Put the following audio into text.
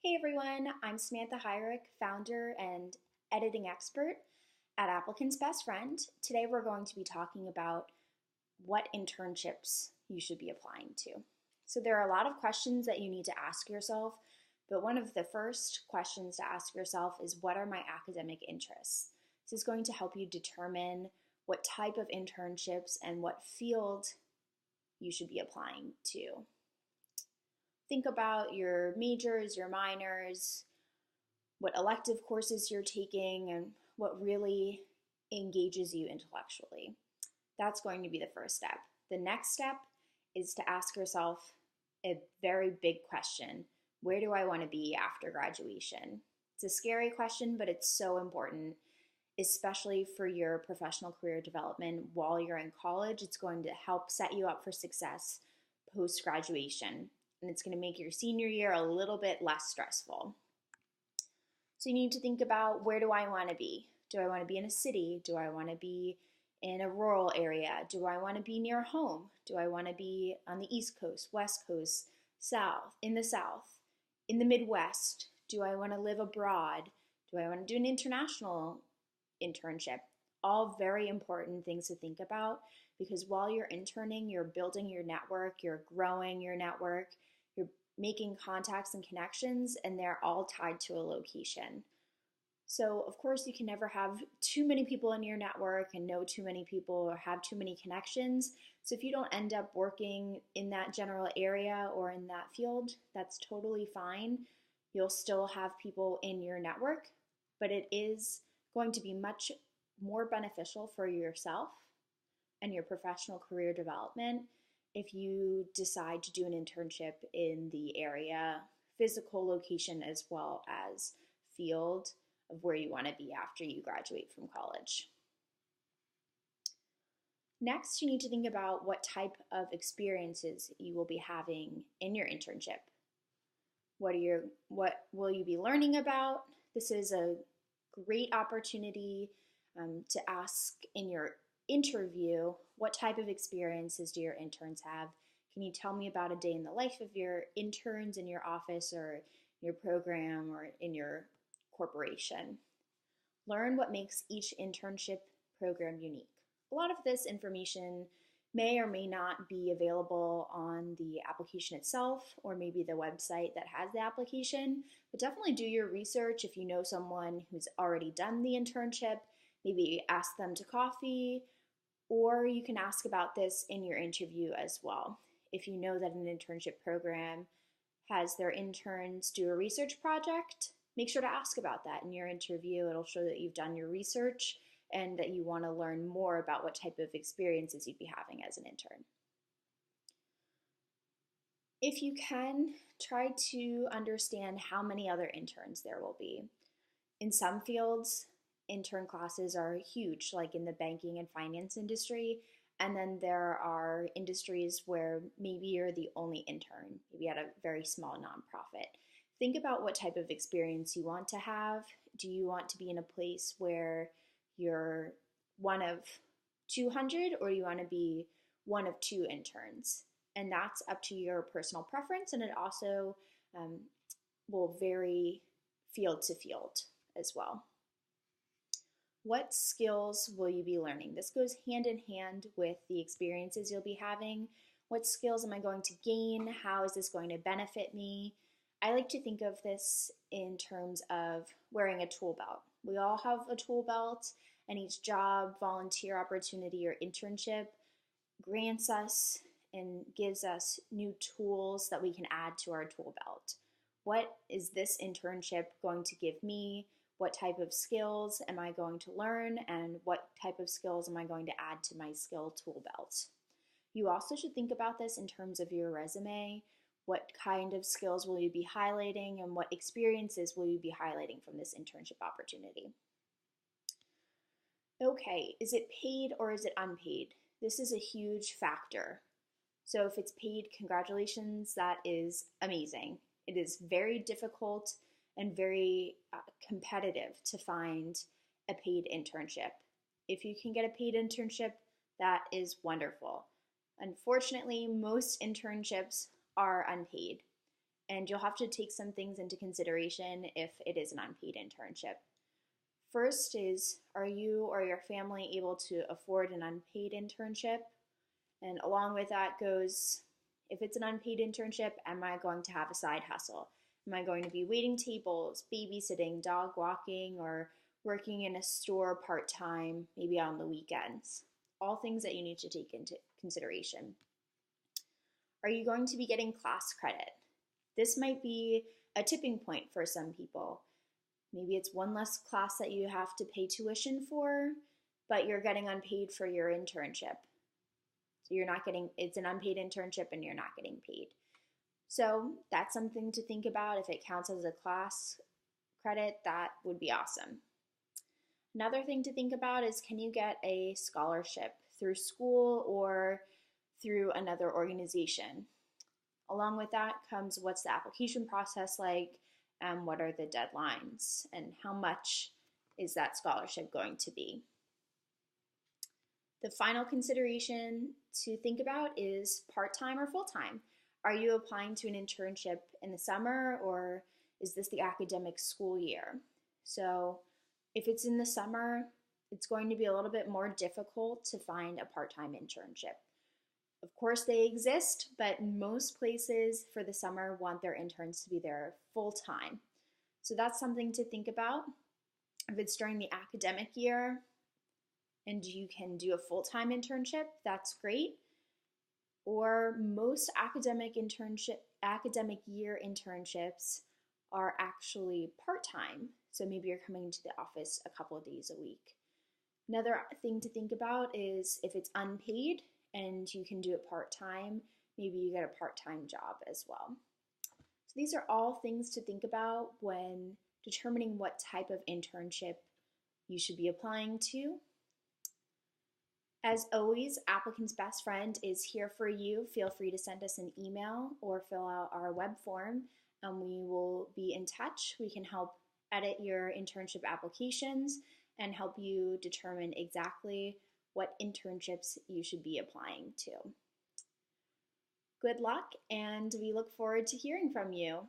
Hey everyone, I'm Samantha Hyrick, founder and editing expert at Applicant's Best Friend. Today we're going to be talking about what internships you should be applying to. So there are a lot of questions that you need to ask yourself, but one of the first questions to ask yourself is, what are my academic interests? This is going to help you determine what type of internships and what field you should be applying to. Think about your majors, your minors, what elective courses you're taking, and what really engages you intellectually. That's going to be the first step. The next step is to ask yourself a very big question. Where do I want to be after graduation? It's a scary question, but it's so important, especially for your professional career development while you're in college. It's going to help set you up for success post-graduation, and it's going to make your senior year a little bit less stressful. So you need to think about, where do I want to be? Do I want to be in a city? Do I want to be in a rural area? Do I want to be near home? Do I want to be on the East Coast, West Coast, South, in the Midwest? Do I want to live abroad? Do I want to do an international internship? All very important things to think about, because while you're interning, you're building your network, you're growing your network, you're making contacts and connections, and they're all tied to a location. So of course you can never have too many people in your network and know too many people or have too many connections. So if you don't end up working in that general area or in that field, that's totally fine. You'll still have people in your network, but it is going to be much more beneficial for yourself and your professional career development if you decide to do an internship in the area, physical location, as well as field of where you want to be after you graduate from college. Next, you need to think about what type of experiences you will be having in your internship. What will you be learning about? This is a great opportunity to ask in your interview, what type of experiences do your interns have? Can you tell me about a day in the life of your interns in your office or your program or in your corporation? Learn what makes each internship program unique. A lot of this information may or may not be available on the application itself, or maybe the website that has the application, but definitely do your research. If you know someone who's already done the internship, maybe ask them to coffee, or you can ask about this in your interview as well. If you know that an internship program has their interns do a research project, make sure to ask about that in your interview. It'll show that you've done your research and that you want to learn more about what type of experiences you'd be having as an intern. If you can, try to understand how many other interns there will be. In some fields, intern classes are huge, like in the banking and finance industry. And then there are industries where maybe you're the only intern, maybe at a very small nonprofit. Think about what type of experience you want to have. Do you want to be in a place where you're one of 200, or do you want to be one of 2 interns? And that's up to your personal preference, and it also will vary field to field as well. What skills will you be learning? This goes hand in hand with the experiences you'll be having. What skills am I going to gain? How is this going to benefit me? I like to think of this in terms of wearing a tool belt. We all have a tool belt, and each job, volunteer opportunity, or internship grants us and gives us new tools that we can add to our tool belt. What is this internship going to give me? What type of skills am I going to learn, and what type of skills am I going to add to my skill tool belt? You also should think about this in terms of your resume. What kind of skills will you be highlighting, and what experiences will you be highlighting from this internship opportunity? Okay, is it paid or is it unpaid? This is a huge factor. So if it's paid, congratulations, that is amazing. It is very difficult and very competitive to find a paid internship. If you can get a paid internship, that is wonderful. Unfortunately, most internships are unpaid. and you'll have to take some things into consideration if it is an unpaid internship. First is, are you or your family able to afford an unpaid internship? And along with that goes, if it's an unpaid internship, am I going to have a side hustle? Am I going to be waiting tables, babysitting, dog walking, or working in a store part-time, maybe on the weekends? All things that you need to take into consideration. Are you going to be getting class credit? This might be a tipping point for some people. Maybe it's one less class that you have to pay tuition for, but you're getting unpaid for your internship. So it's an unpaid internship and you're not getting paid. So that's something to think about. If it counts as a class credit, that would be awesome. Another thing to think about is, can you get a scholarship through school or through another organization? Along with that comes, what's the application process like, and what are the deadlines, and how much is that scholarship going to be? The final consideration to think about is part-time or full-time. Are you applying to an internship in the summer, or is this the academic school year? So if it's in the summer, it's going to be a little bit more difficult to find a part-time internship. Of course they exist, but most places for the summer want their interns to be there full-time. So that's something to think about. If it's during the academic year and you can do a full-time internship, that's great. Or most academic year internships are actually part-time. So maybe you're coming to the office a couple of days a week. Another thing to think about is, if it's unpaid and you can do it part-time, maybe you get a part-time job as well. So these are all things to think about when determining what type of internship you should be applying to. As always, Applicant's Best Friend is here for you. Feel free to send us an email or fill out our web form, and we will be in touch. We can help edit your internship applications and help you determine exactly what internships you should be applying to. Good luck, and we look forward to hearing from you.